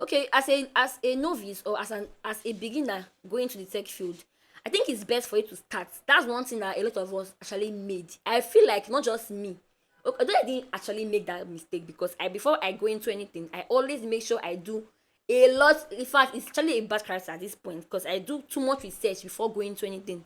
Okay, as a novice or as a beginner going to the tech field, I think it's best for you to start. That's one thing that a lot of us actually made. I feel like not just me. Although I didn't actually make that mistake, because I before I go into anything, I always make sure I do a lot. In fact, it's actually a bad character at this point, because I do too much research before going into anything.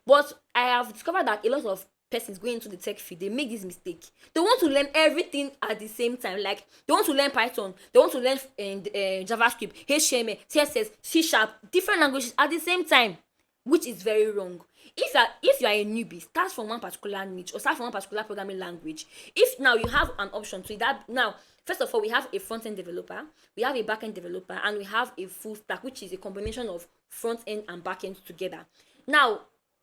But I have discovered that a lot of persons going into the tech field, they make this mistake. They want to learn everything at the same time. Like, they want to learn Python, they want to learn JavaScript, HTML, CSS, C sharp, different languages at the same time, which is very wrong. If you are a newbie, start from one particular niche or start from one particular programming language. If now you have an option to that, now first of all, we have a front end developer, we have a back end developer, and we have a full stack, which is a combination of front end and back end together. Now,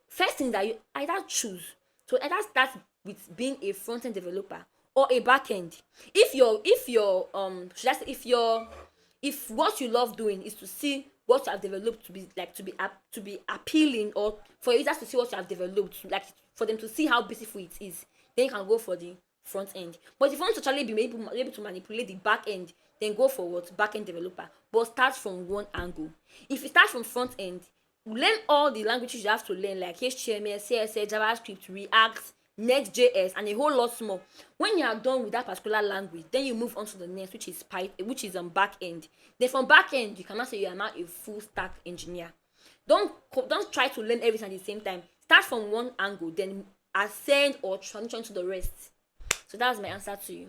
first thing that you either choose, so either start with being a front end developer or a back end. If your should I say, if what you love doing is to see what you have developed to be like to be appealing, or for users to see what you have developed, like for them to see how beautiful it is, then you can go for the front end. But if you want to actually be able to manipulate the back end, then go for what back end developer, but start from one angle. If you start from front end, learn all the languages you have to learn, like HTML, CSS, JavaScript, React, Next.js, and a whole lot more. When you are done with that particular language, then you move on to the next, which is back end. Then from back end, you cannot say you are now a full stack engineer. Don't try to learn everything at the same time. Start from one angle, then ascend or transition to the rest. So that's my answer to you.